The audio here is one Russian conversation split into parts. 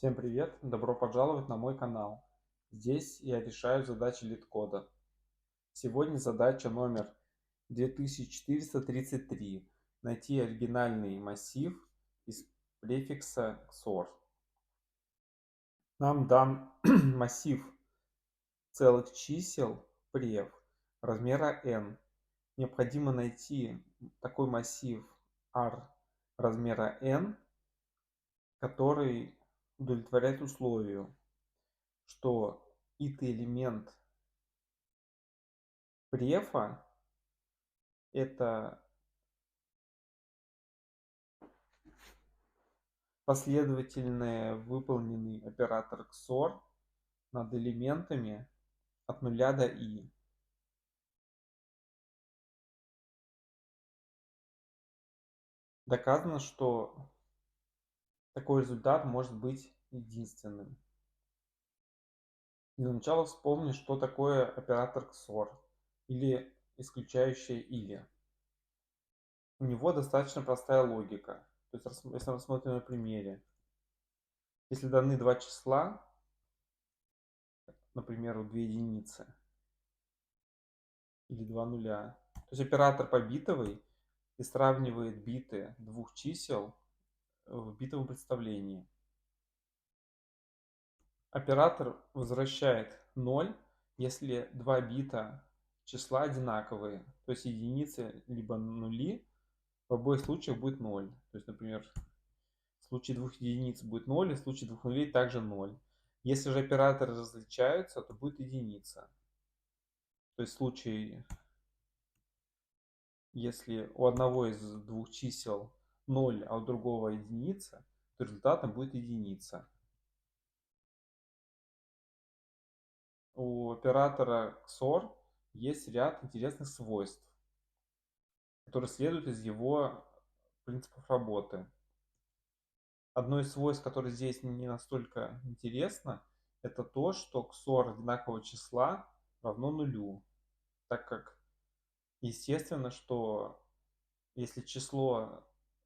Всем привет! Добро пожаловать на мой канал. Здесь я решаю задачи LeetCode. Сегодня задача номер 2433. Найти оригинальный массив из префикса XOR. Нам дан массив целых чисел преф размера n. Необходимо найти такой массив R размера n, который удовлетворяет условию, что итый элемент префа это последовательный выполненный оператор XOR над элементами от 0 до i. Доказано, что такой результат может быть единственным. Для начала вспомни, что такое оператор XOR или исключающее или. У него достаточно простая логика. То есть, если мы рассмотрим на примере, если даны два числа, например, 2 единицы или 2 нуля, то есть оператор побитовый и сравнивает биты двух чисел в битовом представлении. Оператор возвращает 0, если два бита числа одинаковые, то есть единицы либо нули, в обоих случаях будет 0. То есть, например, в случае двух единиц будет 0, и в случае двух нулей также 0. Если же операторы различаются, то будет единица. То есть в случае, если у одного из двух чисел 0, а у другого единица, то результатом будет единица. У оператора XOR есть ряд интересных свойств, которые следуют из его принципов работы. Одно из свойств, которое здесь не настолько интересно, это то, что XOR одинакового числа равно нулю, так как естественно, что если число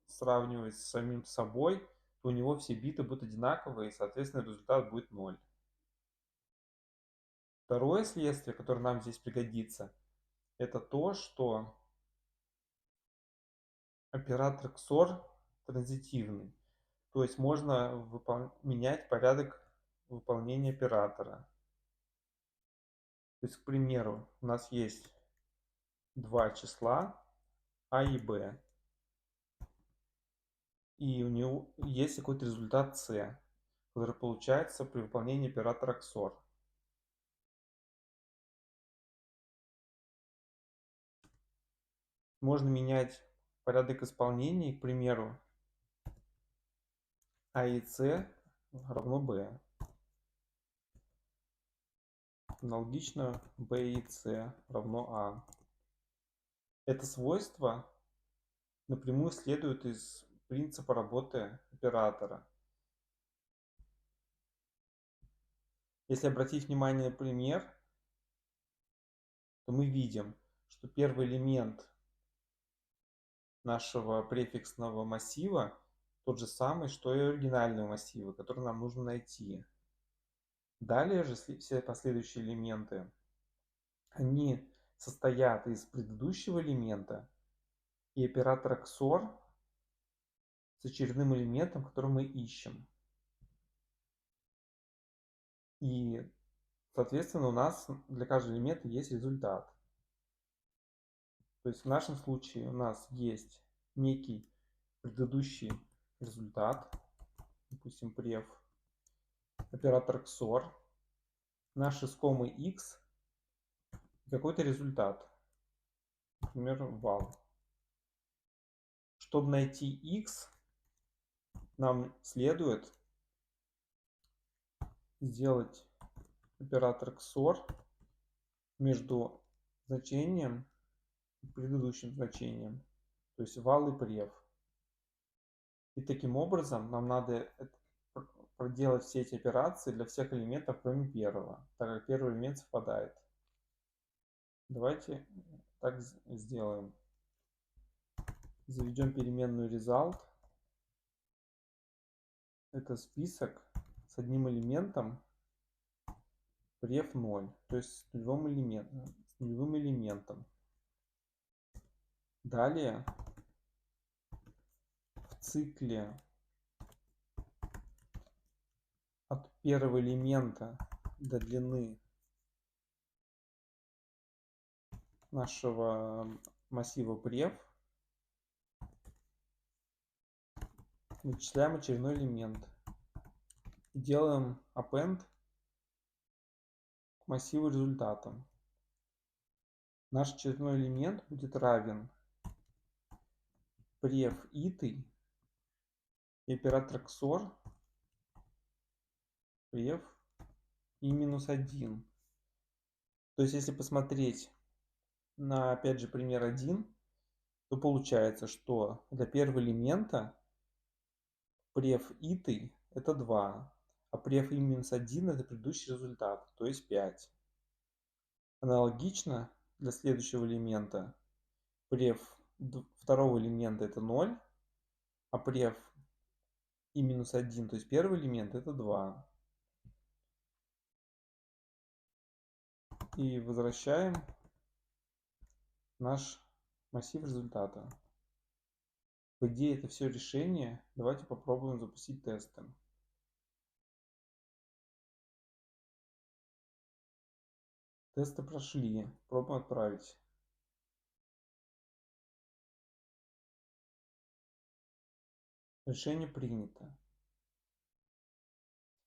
сравнивать с самим собой, то у него все биты будут одинаковые, и, соответственно, результат будет 0. Второе следствие, которое нам здесь пригодится, это то, что оператор XOR транзитивный. То есть можно менять порядок выполнения оператора. То есть, к примеру, у нас есть два числа А и Б. И у него есть какой-то результат С, который получается при выполнении оператора XOR. Можно менять порядок исполнения, к примеру, А и С равно Б. Аналогично B и C равно А. Это свойство напрямую следует из принципа работы оператора. Если обратить внимание на пример, то мы видим, что первый элемент нашего префиксного массива тот же самый, что и оригинального массива, который нам нужно найти. Далее же все последующие элементы, они состоят из предыдущего элемента и оператора XOR с очередным элементом, который мы ищем. И, соответственно, у нас для каждого элемента есть результат. То есть в нашем случае у нас есть некий предыдущий результат, допустим, pref, оператор XOR, наши искомый x и какой-то результат, например, val. Чтобы найти x, нам следует сделать оператор XOR между значением и предыдущим значением, то есть val и pref. И таким образом нам надо проделать все эти операции для всех элементов, кроме первого, так как первый элемент совпадает. Давайте так сделаем. Заведем переменную result. Это список с одним элементом pref 0, то есть с нулевым элементом. Далее в цикле от первого элемента до длины нашего массива pref вычисляем очередной элемент и делаем append к массиву результата. Наш очередной элемент будет равен pref итый и оператор XOR pref и минус 1. То есть, если посмотреть на, опять же, пример 1, то получается, что для первого элемента pref итый это 2, а pref и минус 1 это предыдущий результат, то есть 5. Аналогично для следующего элемента pref второго элемента это 0, а pref и минус 1, то есть первый элемент, это 2. И возвращаем наш массив результата. По идее, это все решение. Давайте попробуем запустить тесты. Тесты прошли. Пробуем отправить. Решение принято.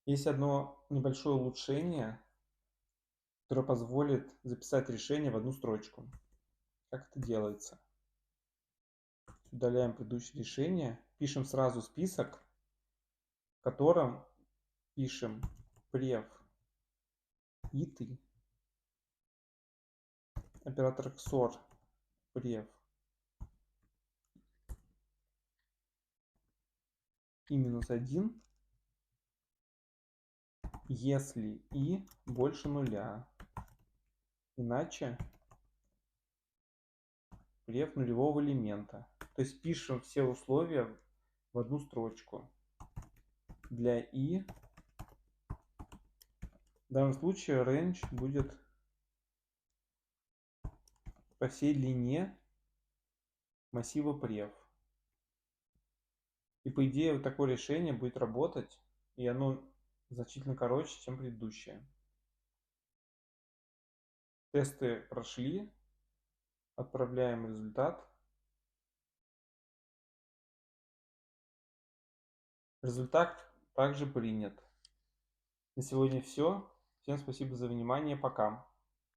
Есть одно небольшое улучшение, которое позволит записать решение в одну строчку. Как это делается? Удаляем предыдущее решение, пишем сразу список, в котором пишем pref итый, оператор XOR pref и минус 1, если и больше нуля. Иначе pref нулевого элемента. То есть пишем все условия в одну строчку. Для и в данном случае range будет по всей длине массива pref. И по идее вот такое решение будет работать, и оно значительно короче, чем предыдущее. Тесты прошли. Отправляем результат. Результат также принят. На сегодня все. Всем спасибо за внимание. Пока.